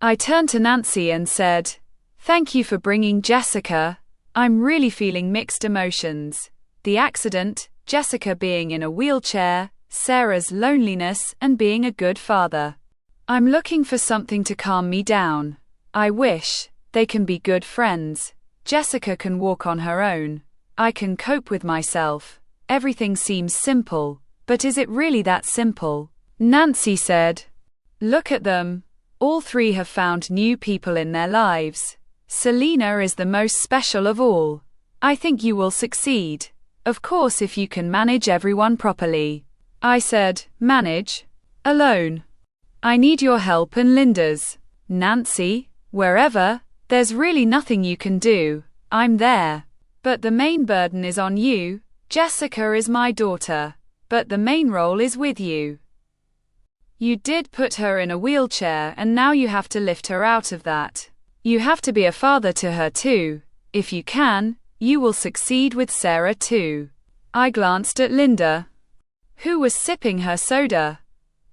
I turned to Nancy and said, "Thank you for bringing Jessica. I'm really feeling mixed emotions. The accident, Jessica being in a wheelchair, Sarah's loneliness, and being a good father. I'm looking for something to calm me down. I wish they can be good friends. Jessica can walk on her own. I can cope with myself. Everything seems simple, but is it really that simple?" Nancy said, "Look at them. All three have found new people in their lives. Selena is the most special of all. I think you will succeed. Of course, if you can manage everyone properly." I said, "Manage? Alone? I need your help and Linda's." "Nancy, wherever, there's really nothing you can do. I'm there. But the main burden is on you. Jessica is my daughter, but the main role is with you. You did put her in a wheelchair and now you have to lift her out of that. You have to be a father to her too. If you can, you will succeed with Sarah too." I glanced at Linda, who was sipping her soda.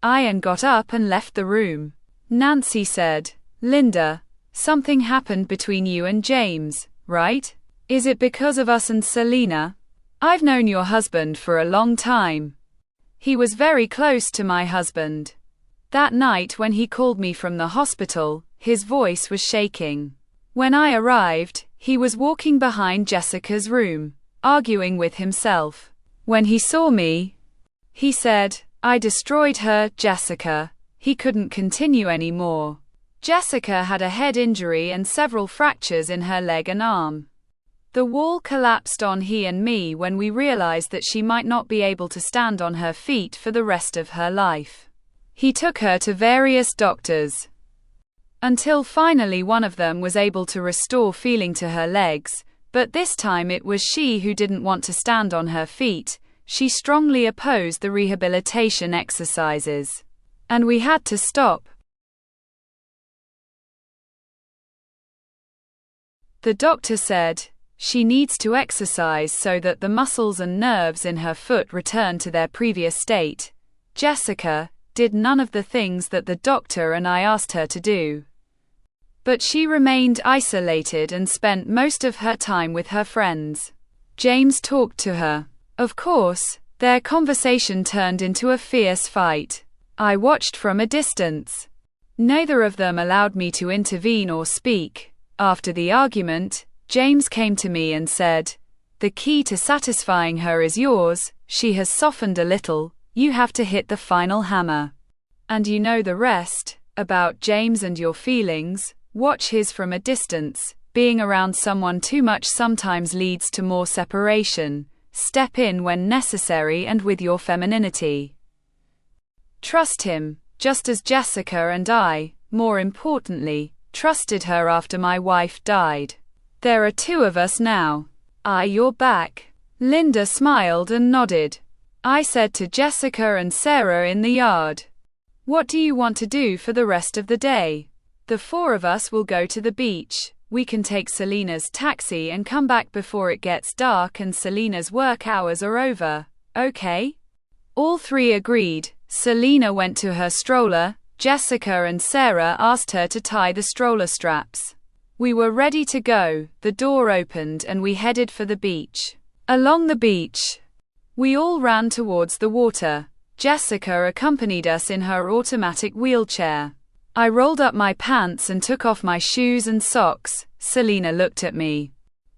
Ian got up and left the room. Nancy said, "Linda, something happened between you and James, right? Is it because of us and Selena? I've known your husband for a long time. He was very close to my husband. That night when he called me from the hospital, his voice was shaking. When I arrived, he was walking behind Jessica's room, arguing with himself. When he saw me, he said, 'I destroyed her, Jessica.' He couldn't continue anymore. Jessica had a head injury and several fractures in her leg and arm. The wall collapsed on he and me when we realized that she might not be able to stand on her feet for the rest of her life. He took her to various doctors, until finally one of them was able to restore feeling to her legs, but this time it was she who didn't want to stand on her feet. She strongly opposed the rehabilitation exercises. And we had to stop. The doctor said, she needs to exercise so that the muscles and nerves in her foot return to their previous state. Jessica did none of the things that the doctor and I asked her to do. But she remained isolated and spent most of her time with her friends. James talked to her. Of course, their conversation turned into a fierce fight. I watched from a distance. Neither of them allowed me to intervene or speak. After the argument, James came to me and said, "The key to satisfying her is yours. She has softened a little. You have to hit the final hammer. And you know the rest, about James and your feelings. Watch his from a distance. Being around someone too much sometimes leads to more separation. Step in when necessary and with your femininity. Trust him, just as Jessica and I, more importantly, trusted her after my wife died. There are two of us now. You're back." Linda smiled and nodded. I said to Jessica and Sarah in the yard, "What do you want to do for the rest of the day? The four of us will go to the beach. We can take Selena's taxi and come back before it gets dark and Selena's work hours are over, okay?" All three agreed. Selena went to her stroller. Jessica and Sarah asked her to tie the stroller straps. We were ready to go. The door opened and we headed for the beach. Along the beach, we all ran towards the water. Jessica accompanied us in her automatic wheelchair. I rolled up my pants and took off my shoes and socks. Selena looked at me.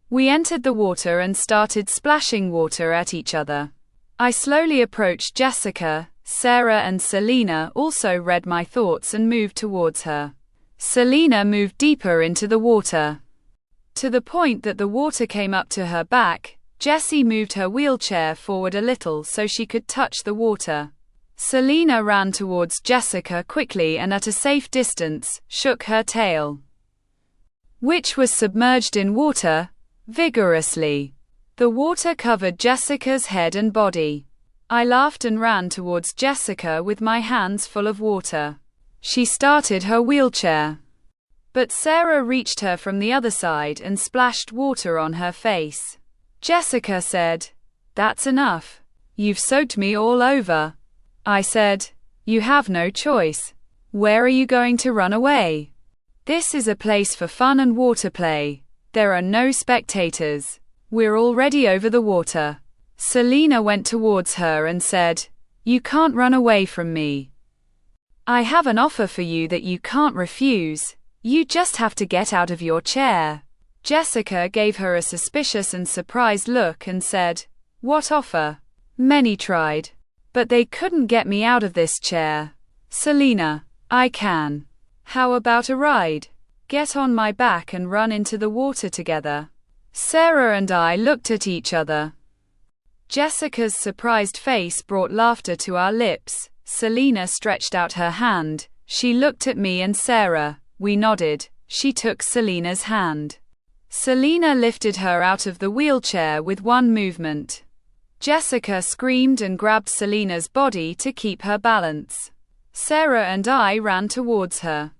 We entered the water and started splashing water at each other. I slowly approached Jessica. Sarah and Selena also read my thoughts and moved towards her. Selena moved deeper into the water, to the point that the water came up to her back. Jessie moved her wheelchair forward a little so she could touch the water. Selena ran towards Jessica quickly and at a safe distance, shook her tail, which was submerged in water, vigorously. The water covered Jessica's head and body. I laughed and ran towards Jessica with my hands full of water. She started her wheelchair, but Sarah reached her from the other side and splashed water on her face. Jessica said, "That's enough. You've soaked me all over." I said, "You have no choice. Where are you going to run away?" This is a place for fun and water play. There are no spectators. We're already over the water. Selena went towards her and said, "You can't run away from me. I have an offer for you that you can't refuse. You just have to get out of your chair." Jessica gave her a suspicious and surprised look and said, "What offer?" "Many tried. But they couldn't get me out of this chair." "Selena, I can. How about a ride? Get on my back and run into the water together." Sarah and I looked at each other. Jessica's surprised face brought laughter to our lips. Selena stretched out her hand. She looked at me and Sarah. We nodded. She took Selena's hand. Selena lifted her out of the wheelchair with one movement. Jessica screamed and grabbed Selena's body to keep her balance. Sarah and I ran towards her.